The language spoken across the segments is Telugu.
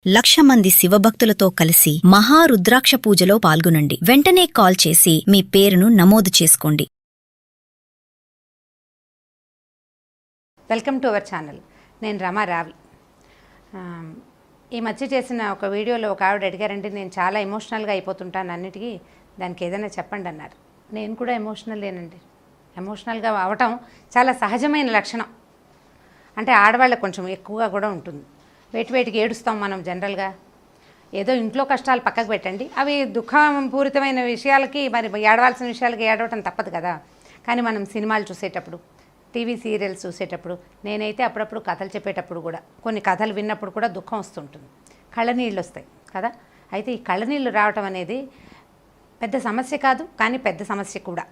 1,00,000 మంది శివభక్తులతో కలిసి మహారుద్రాక్ష పూజలో పాల్గొనండి. వెంటనే కాల్ చేసి మీ పేరును నమోదు చేసుకోండి. Welcome to our channel. నేను రమారావి. ఈ మధ్య చేసిన ఒక వీడియోలో ఒక ఆవిడ అడిగారంటే నేను చాలా ఎమోషనల్గా అయిపోతుంటాను అన్నిటికీ, దానికి ఏదైనా చెప్పండి అన్నారు. నేను కూడా ఎమోషనలేనండి. ఎమోషనల్గా అవటం చాలా సహజమైన లక్షణం. అంటే ఆడవాళ్ళకు కొంచెం ఎక్కువగా కూడా ఉంటుంది. వేటికి ఏడుస్తాం మనం జనరల్గా. ఏదో ఇంట్లో కష్టాలు పక్కకు పెట్టండి, అవి దుఃఖపూరితమైన విషయాలకి మరి ఏడవాల్సిన విషయాలకి ఏడవటం తప్పదు కదా. కానీ మనం సినిమాలు చూసేటప్పుడు, టీవీ సీరియల్స్ చూసేటప్పుడు, నేనైతే అప్పుడప్పుడు కథలు చెప్పేటప్పుడు కూడా, కొన్ని కథలు విన్నప్పుడు కూడా దుఃఖం వస్తుంటుంది, కళ్ళనీళ్ళు వస్తాయి కదా. అయితే ఈ కళ్ళనీళ్ళు రావటం అనేది పెద్ద సమస్య కాదు, కానీ పెద్ద సమస్య కూడా.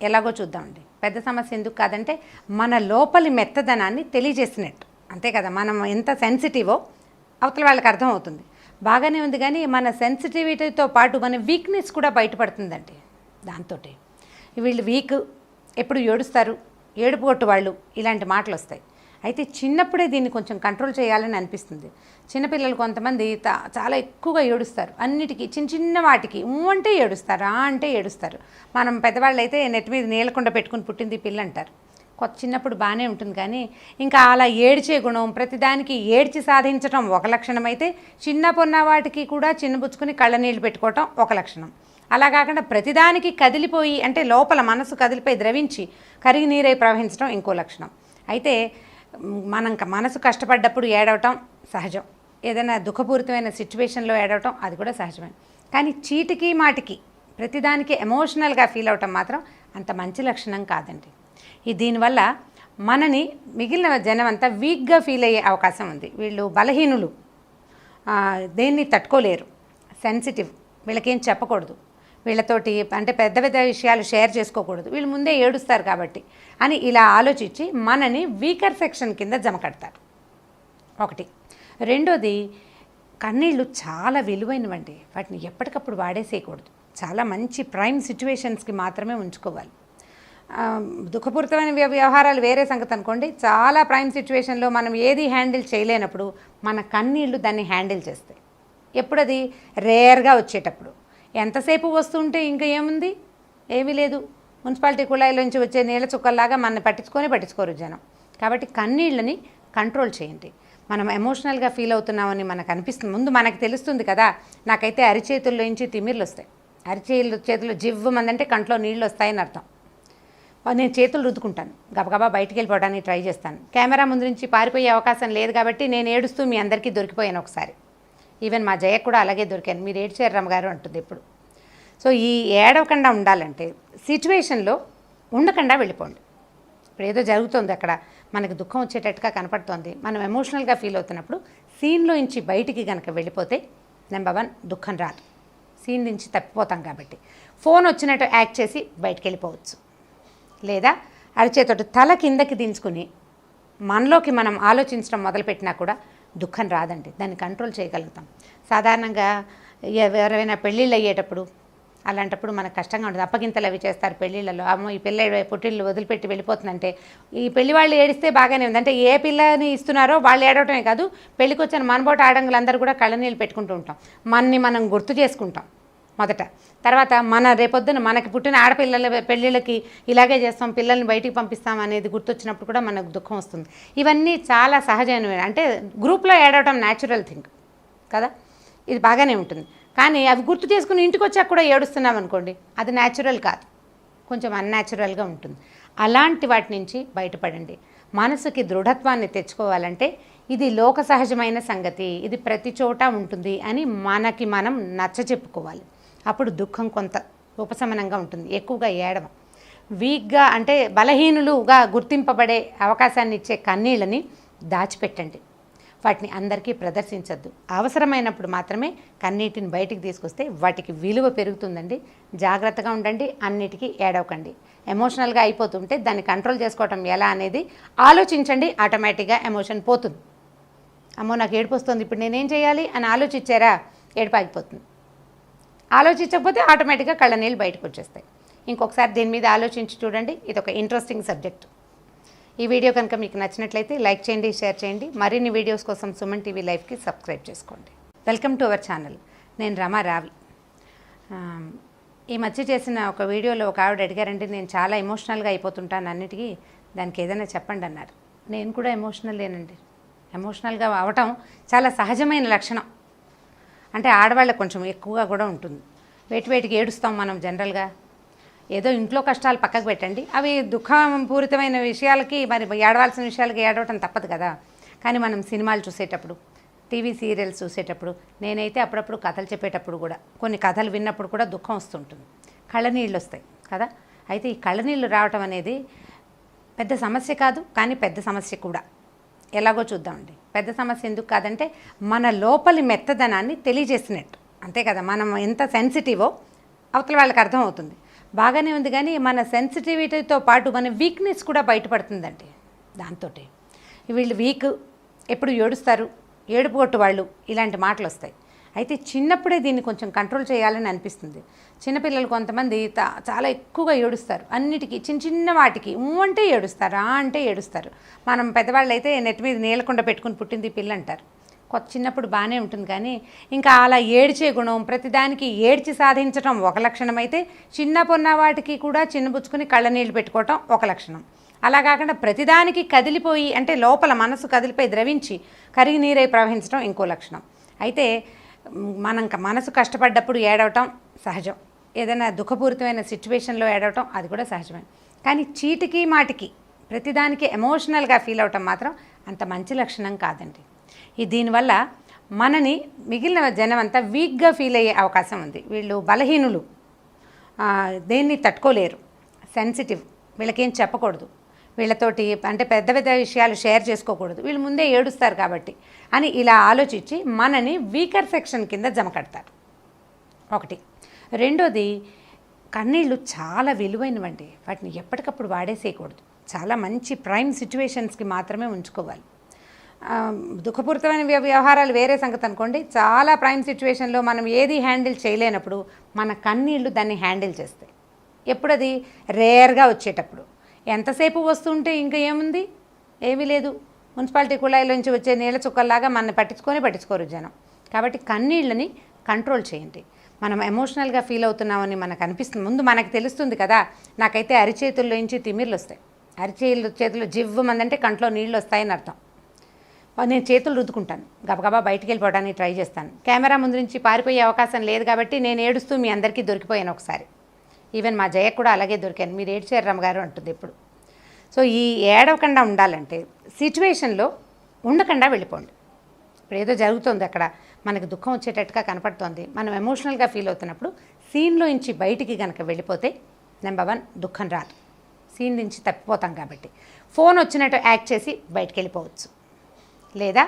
ఎలాగో చూద్దామండి. పెద్ద సమస్య ఎందుకు కాదంటే మన లోపలి మెత్తదనాన్ని తెలియజేసినట్టు, అంతే కదా. మనం ఎంత సెన్సిటివో అవతల వాళ్ళకి అర్థమవుతుంది. బాగానే ఉంది, కానీ మన సెన్సిటివిటీతో పాటు మన వీక్నెస్ కూడా బయటపడుతుందండి. దాంతో వీళ్ళు వీక్, ఎప్పుడు ఏడుస్తారు, ఏడుపు కొట్టు వాళ్ళు, ఇలాంటి మాటలు వస్తాయి. అయితే చిన్నప్పుడే దీన్ని కొంచెం కంట్రోల్ చేయాలని అనిపిస్తుంది. చిన్నపిల్లలు కొంతమంది చాలా ఎక్కువగా ఏడుస్తారు, అన్నిటికీ చిన్న చిన్న వాటికి అంటే ఏడుస్తారు, అంటే ఏడుస్తారు. మనం పెద్దవాళ్ళు అయితే నెట్ మీద నీళ్ళకుండా పెట్టుకుని పుట్టింది పిల్ల అంటారు. చిన్నప్పుడు బాగానే ఉంటుంది, కానీ ఇంకా అలా ఏడ్చే గుణం, ప్రతిదానికి ఏడ్చి సాధించడం ఒక లక్షణం అయితే, చిన్న పొన్న వాటికి కూడా చిన్నబుచ్చుకుని కళ్ళనీళ్ళు పెట్టుకోవటం ఒక లక్షణం. అలా కాకుండా ప్రతిదానికి కదిలిపోయి, అంటే లోపల మనసు కదిలిపోయి ద్రవించి కరిగి నీరై ప్రవహించడం ఇంకో లక్షణం. అయితే మనసు కష్టపడ్డప్పుడు ఏడవటం సహజం, ఏదైనా దుఃఖపూరితమైన సిచ్యువేషన్లో ఏడవటం అది కూడా సహజమే. కానీ చీటికి మాటికి ప్రతిదానికి ఎమోషనల్గా ఫీల్ అవటం మాత్రం అంత మంచి లక్షణం కాదండి. దీనివల్ల మనని మిగిలిన జనం అంతా వీక్గా ఫీల్ అయ్యే అవకాశం ఉంది. వీళ్ళు బలహీనులు, దేన్ని తట్టుకోలేరు, సెన్సిటివ్, వీళ్ళకేం చెప్పకూడదు, వీళ్ళతోటి అంటే పెద్ద పెద్ద విషయాలు షేర్ చేసుకోకూడదు, వీళ్ళు ముందే ఏడుస్తారు కాబట్టి అని ఇలా ఆలోచించి మనని వీకర్ సెక్షన్ కింద జమ కడతారు. ఒకటి. రెండోది, కన్నీళ్ళు చాలా విలువైనవండి, వాటిని ఎప్పటికప్పుడు వాడేసేయకూడదు. చాలా మంచి ప్రైమ్ సిచ్యువేషన్స్కి మాత్రమే ఉంచుకోవాలి. దుఃఖపూరితమైన వ్యవహారాలు వేరే సంగతి అనుకోండి. చాలా ప్రైమ్ సిచ్యువేషన్లో మనం ఏది హ్యాండిల్ చేయలేనప్పుడు మన కన్నీళ్ళు దాన్ని హ్యాండిల్ చేస్తాయి. ఎప్పుడది? రేర్గా వచ్చేటప్పుడు. ఎంతసేపు వస్తుంటే ఇంకా ఏముంది, ఏమీ లేదు. మున్సిపాలిటీ కుళాయిలోంచి వచ్చే నీళ్ళ చుక్కల్లాగా మనల్ని పట్టించుకోరు జనం. కాబట్టి కన్నీళ్ళని కంట్రోల్ చేయండి. మనం ఎమోషనల్గా ఫీల్ అవుతున్నామని మనకు అనిపిస్తుంది, ముందు మనకు తెలుస్తుంది కదా. నాకైతే అరిచేతుల్లోంచి తిమ్మిర్లు వస్తాయి, చేతులు జివ్వమందంటే కంట్లో నీళ్ళు వస్తాయని అర్థం. నేను చేతులు రుద్దుకుంటాను, గబగబా బయటికి వెళ్ళిపోవడానికి ట్రై చేస్తాను. కెమెరా ముందు నుంచి పారిపోయే అవకాశం లేదు కాబట్టి నేను ఏడుస్తూ మీ అందరికీ దొరికిపోయాను ఒకసారి. ఈవెన్ మా జయ కూడా అలాగే దొరికాను, మీరు ఏడ్చారు రమ్మగారు అంటుంది ఎప్పుడు. సో ఈ ఏడవకుండా ఉండాలంటే సిచ్యువేషన్లో ఉండకుండా వెళ్ళిపోండి. ఇప్పుడు ఏదో జరుగుతుంది అక్కడ, మనకు దుఃఖం వచ్చేటట్టుగా కనపడుతోంది, మనం ఎమోషనల్గా ఫీల్ అవుతున్నప్పుడు సీన్లో నుంచి బయటికి కనుక వెళ్ళిపోతే నెంబర్ 1 దుఃఖం రాదు. సీన్ నుంచి తప్పిపోతాం కాబట్టి ఫోన్ వచ్చినట్టు యాక్ట్ చేసి బయటికి వెళ్ళిపోవచ్చు. లేదా అరిచేతోటి తల కిందకి దించుకుని మనలోకి మనం ఆలోచించడం మొదలుపెట్టినా కూడా దుఃఖం రాదండి, దాన్ని కంట్రోల్ చేయగలుగుతాం. సాధారణంగా ఎవరైనా పెళ్ళిళ్ళు అయ్యేటప్పుడు అలాంటప్పుడు మనకు కష్టంగా ఉంటుంది. అప్పగింతలు అవి చేస్తారు పెళ్ళిళ్ళలో. అమ్మో ఈ పిల్ల పుట్టిళ్ళు వదిలిపెట్టి వెళ్ళిపోతుందంటే, ఈ పెళ్లి వాళ్ళు ఏడిస్తే బాగానే ఉంది, అంటే ఏ పిల్లని ఇస్తున్నారో వాళ్ళు ఏడవటమే కాదు, పెళ్ళికి వచ్చిన మనబోట ఆడంగులందరూ కూడా కళ్ళనీళ్ళు పెట్టుకుంటూ ఉంటాం. మనని మనం గుర్తు చేసుకుంటాం మొదట. తర్వాత మన రేపొద్దున మనకి పుట్టిన ఆడపిల్లల పెళ్ళిళ్ళకి ఇలాగే చేస్తాం, పిల్లల్ని బయటికి పంపిస్తాం అనేది గుర్తొచ్చినప్పుడు కూడా మనకు దుఃఖం వస్తుంది. ఇవన్నీ చాలా సహజమైనవి. అంటే గ్రూప్లో ఏడవటం న్యాచురల్ థింగ్ కదా, ఇది బాగానే ఉంటుంది. కానీ అవి గుర్తు చేసుకుని ఇంటికి వచ్చాక కూడా ఏడుస్తున్నాం అనుకోండి, అది న్యాచురల్ కాదు, కొంచెం అన్యాచురల్గా ఉంటుంది. అలాంటి వాటి నుంచి బయటపడండి. మనసుకి దృఢత్వాన్ని తెచ్చుకోవాలంటే ఇది లోక సహజమైన సంగతి, ఇది ప్రతి చోట ఉంటుంది అని మనకి మనం నచ్చ చెప్పుకోవాలి. అప్పుడు దుఃఖం కొంత ఉపశమనంగా ఉంటుంది. ఎక్కువగా ఏడవం. వీక్గా అంటే బలహీనులుగా గుర్తింపబడే అవకాశాన్ని ఇచ్చే కన్నీళ్ళని దాచిపెట్టండి, వాటిని అందరికీ ప్రదర్శించద్దు. అవసరమైనప్పుడు మాత్రమే కన్నీటిని బయటికి తీసుకొస్తే వాటికి విలువ పెరుగుతుందండి. జాగ్రత్తగా ఉండండి, అన్నిటికీ ఏడవకండి. ఎమోషనల్గా అయిపోతుంటే దాన్ని కంట్రోల్ చేసుకోవటం ఎలా అనేది ఆలోచించండి, ఆటోమేటిక్గా ఎమోషన్ పోతుంది. అమ్మో నాకు ఏడుపు వస్తుంది, ఇప్పుడు నేనేం చేయాలి అని ఆలోచించారా, ఏడుపు ఆగిపోతుంది. ఆలోచించకపోతే ఆటోమేటిక్గా కళ్ళనీళ్ళు బయటకు వచ్చేస్తాయి. ఇంకొకసారి దీని మీద ఆలోచించి చూడండి, ఇది ఒక ఇంట్రెస్టింగ్ సబ్జెక్ట్. ఈ వీడియో కనుక మీకు నచ్చినట్లయితే లైక్ చేయండి, షేర్ చేయండి. మరిన్ని వీడియోస్ కోసం సుమన్ టీవీ లైవ్కి సబ్స్క్రైబ్ చేసుకోండి. Welcome to our channel. నేను రమా రావి. ఈ మధ్య చేసిన ఒక వీడియోలో ఒక ఆవిడ అడిగారంటే నేను చాలా ఎమోషనల్గా అయిపోతుంటాను అన్నిటికీ, దానికి ఏదైనా చెప్పండి అన్నారు. నేను కూడా ఎమోషనలేనండి. ఎమోషనల్గా అవటం చాలా సహజమైన లక్షణం. అంటే ఆడవాళ్ళకి కొంచెం ఎక్కువగా కూడా ఉంటుంది. వేటికి ఏడుస్తాం మనం జనరల్గా. ఏదో ఇంట్లో కష్టాలు పక్కకు పెట్టండి, అవి దుఃఖపూరితమైన విషయాలకి మరి ఏడవాల్సిన విషయాలకి ఏడవటం తప్పదు కదా. కానీ మనం సినిమాలు చూసేటప్పుడు, టీవీ సీరియల్స్ చూసేటప్పుడు, నేనైతే అప్పుడప్పుడు కథలు చెప్పేటప్పుడు కూడా కొన్ని కథలు విన్నప్పుడు కూడా దుఃఖం వస్తుంటుంది, కళ్ళనీళ్ళు వస్తాయి కదా. అయితే ఈ కళ్ళనీళ్ళు రావటం అనేది పెద్ద సమస్య కాదు, కానీ పెద్ద సమస్య కూడా. ఎలాగో చూద్దామండి. పెద్ద సమస్య ఎందుకు కాదంటే మన లోపలి మెత్తదనాన్ని తెలియజేసినట్టు, అంతే కదా. మనం ఎంత సెన్సిటివో అవతల వాళ్ళకి అర్థమవుతుంది. బాగానే ఉంది, కానీ మన సెన్సిటివిటీతో పాటు మన వీక్నెస్ కూడా బయటపడుతుందండి. దాంతో వీళ్ళు వీక్, ఎప్పుడు ఏడుస్తారు, ఏడుపు కొట్టు వాళ్ళు, ఇలాంటి మాటలు వస్తాయి. అయితే చిన్నప్పుడే దీన్ని కొంచెం కంట్రోల్ చేయాలని అనిపిస్తుంది. చిన్నపిల్లలు కొంతమంది చాలా ఎక్కువగా ఏడుస్తారు, అన్నిటికీ చిన్న వాటికి అంటే ఏడుస్తారు, అంటే ఏడుస్తారు. మనం పెద్దవాళ్ళు అయితే నెత్తి మీద నీళ్ళకుండ పెట్టుకుని పుట్టింది పిల్ల అంటారు. చిన్నప్పుడు బాగానే ఉంటుంది, కానీ ఇంకా అలా ఏడ్చే గుణం, ప్రతిదానికి ఏడ్చి సాధించడం ఒక లక్షణం అయితే, చిన్న పొన్న వాటికి కూడా చిన్నబుచ్చుకుని కళ్ళనీళ్ళు పెట్టుకోవటం ఒక లక్షణం. అలా కాకుండా ప్రతిదానికి కదిలిపోయి, అంటే లోపల మనసు కదిలిపోయి ద్రవించి కరిగి నీరై ప్రవహించడం ఇంకో లక్షణం. అయితే మనం మనసు కష్టపడ్డప్పుడు ఏడవటం సహజం, ఏదైనా దుఃఖపూరితమైన సిచ్యువేషన్లో ఏడవటం అది కూడా సహజమే. కానీ చీటికి మాటికి ప్రతిదానికి ఎమోషనల్గా ఫీల్ అవటం మాత్రం అంత మంచి లక్షణం కాదండి. దీనివల్ల మనని మిగిలిన జనం అంతా వీక్గా ఫీల్ అయ్యే అవకాశం ఉంది. వీళ్ళు బలహీనులు, దేన్ని తట్టుకోలేరు, సెన్సిటివ్, వీళ్ళకేం చెప్పకూడదు, వీళ్ళతోటి అంటే పెద్ద పెద్ద విషయాలు షేర్ చేసుకోకూడదు, వీళ్ళు ముందే ఏడుస్తారు కాబట్టి అని ఇలా ఆలోచించి మనని వీకర్ సెక్షన్ కింద జమ కడతారు. ఒకటి. రెండోది, కన్నీళ్ళు చాలా విలువైనవండి, వాటిని ఎప్పటికప్పుడు వాడేసేయకూడదు. చాలా మంచి ప్రైమ్ సిచ్యువేషన్స్కి మాత్రమే ఉంచుకోవాలి. దుఃఖపూరితమైన వ్యవహారాలు వేరే సంగతి అనుకోండి. చాలా ప్రైమ్ సిచ్యువేషన్లో మనం ఏది హ్యాండిల్ చేయలేనప్పుడు మన కన్నీళ్ళు దాన్ని హ్యాండిల్ చేస్తాయి. ఎప్పుడది రేర్గా వచ్చేటప్పుడు. ఎంతసేపు వస్తుంటే ఇంకా ఏముంది, ఏమీ లేదు, మున్సిపాలిటీ కుళాయిలోంచి వచ్చే నీళ్ళ చుక్కల్లాగా మనల్ని పట్టించుకోరు జనం. కాబట్టి కన్నీళ్ళని కంట్రోల్ చేయండి. మనం ఎమోషనల్గా ఫీల్ అవుతున్నామని మనకు అనిపిస్తుంది, ముందు మనకు తెలుస్తుంది కదా. నాకైతే అరిచేతుల్లోంచి తిమ్మిర్లు వస్తాయి, చేతులు జివ్వమందంటే కంట్లో నీళ్ళు వస్తాయని అర్థం. నేను చేతులు రుద్దుకుంటాను, గబగబా బయటికి వెళ్ళిపోవడానికి ట్రై చేస్తాను. కెమెరా ముందు నుంచి పారిపోయే అవకాశం లేదు కాబట్టి నేను ఏడుస్తూ మీ అందరికీ దొరికిపోయాను ఒకసారి. ఈవెన్ మా జయ కూడా అలాగే దొరికాను, మీరు ఏడ్చారు రమ్మగారు అంటుంది ఎప్పుడు. సో ఈ ఏడవకుండా ఉండాలంటే సిచ్యువేషన్లో ఉండకుండా వెళ్ళిపోండి. ఇప్పుడు ఏదో జరుగుతుంది అక్కడ, మనకు దుఃఖం వచ్చేటట్టుగా కనపడుతోంది, మనం ఎమోషనల్గా ఫీల్ అవుతున్నప్పుడు సీన్లో నుంచి బయటికి కనుక వెళ్ళిపోతే నెంబర్ 1 దుఃఖం రాదు. సీన్ నుంచి తప్పిపోతాం కాబట్టి ఫోన్ వచ్చినట్టు యాక్ట్ చేసి బయటికి వెళ్ళిపోవచ్చు. లేదా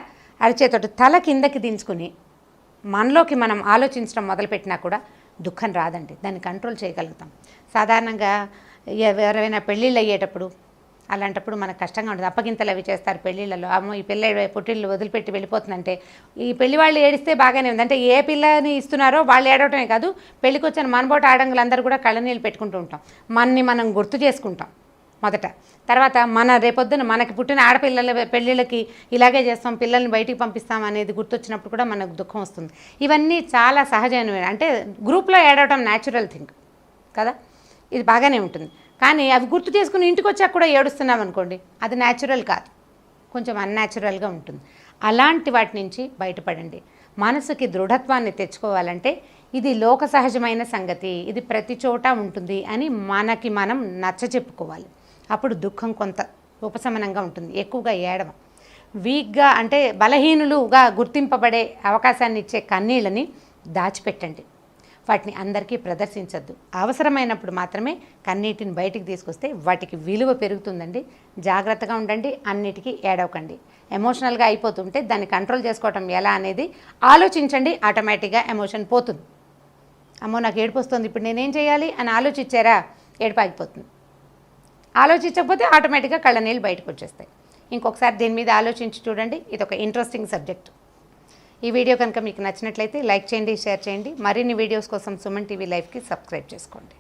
అరిచేతోటి తల కిందకి దించుకుని మనలోకి మనం ఆలోచించడం మొదలుపెట్టినా కూడా దుఃఖం రాదండి, దాన్ని కంట్రోల్ చేయగలుగుతాం. సాధారణంగా ఎవరైనా పెళ్ళిళ్ళు అయ్యేటప్పుడు అలాంటప్పుడు మనకు కష్టంగా ఉంటుంది. అప్పగింతలు అవి చేస్తారు పెళ్ళిళ్ళలో. అమ్మో ఈ పిల్ల పుట్టిళ్ళు వదిలిపెట్టి వెళ్ళిపోతుందంటే, ఈ పెళ్లి వాళ్ళు ఏడిస్తే బాగానే ఉంది, అంటే ఏ పిల్లని ఇస్తున్నారో వాళ్ళు ఏడవటమే కాదు, పెళ్ళికి వచ్చిన మనబోట ఆడంగులందరూ కూడా కళ్ళనీళ్ళు పెట్టుకుంటూ ఉంటాం. మనని మనం గుర్తు చేసుకుంటాం మొదట. తర్వాత మన రేపొద్దున మనకి పుట్టిన ఆడపిల్లల పెళ్ళిళ్ళకి ఇలాగే చేస్తాం, పిల్లల్ని బయటికి పంపిస్తాం అనేది గుర్తొచ్చినప్పుడు కూడా మనకు దుఃఖం వస్తుంది. ఇవన్నీ చాలా సహజమైన, అంటే గ్రూప్లో ఏడవటం న్యాచురల్ థింగ్ కదా, ఇది బాగానే ఉంటుంది. కానీ అవి గుర్తు చేసుకుని ఇంటికి వచ్చాక కూడా ఏడుస్తున్నాం అనుకోండి, అది న్యాచురల్ కాదు, కొంచెం అన్యాచురల్గా ఉంటుంది. అలాంటి వాటి నుంచి బయటపడండి. మనసుకి దృఢత్వాన్ని తెచ్చుకోవాలంటే ఇది లోక సహజమైన సంగతి, ఇది ప్రతి చోట ఉంటుంది అని మనకి మనం నచ్చ చెప్పుకోవాలి. అప్పుడు దుఃఖం కొంత ఉపశమనంగా ఉంటుంది. ఎక్కువగా ఏడవం, వీక్గా అంటే బలహీనులుగా గుర్తింపబడే అవకాశాన్ని ఇచ్చే కన్నీళ్ళని దాచిపెట్టండి, వాటిని అందరికీ ప్రదర్శించద్దు. అవసరమైనప్పుడు మాత్రమే కన్నీటిని బయటికి తీసుకొస్తే వాటికి విలువ పెరుగుతుందండి. జాగ్రత్తగా ఉండండి, అన్నిటికీ ఏడవకండి. ఎమోషనల్గా అయిపోతుంటే దాన్ని కంట్రోల్ చేసుకోవటం ఎలా అనేది ఆలోచించండి, ఆటోమేటిక్గా ఎమోషన్ పోతుంది. అమ్మో నాకు ఏడుపు వస్తుంది, ఇప్పుడు నేనేం చేయాలి అని ఆలోచించారా, ఏడుపు ఆగిపోతుంది. ఆలోచించకపోతే ఆటోమేటిక్గా కళ్ళనీళ్ళు బయటకు వచ్చేస్తాయి. ఇంకొకసారి దీని మీద ఆలోచించి చూడండి, ఇది ఒక ఇంట్రెస్టింగ్ సబ్జెక్ట్. ఈ వీడియో కనుక మీకు నచ్చినట్లయితే లైక్ చేయండి, షేర్ చేయండి. మరిన్ని వీడియోస్ కోసం సుమన్ టీవీ లైవ్కి సబ్స్క్రైబ్ చేసుకోండి.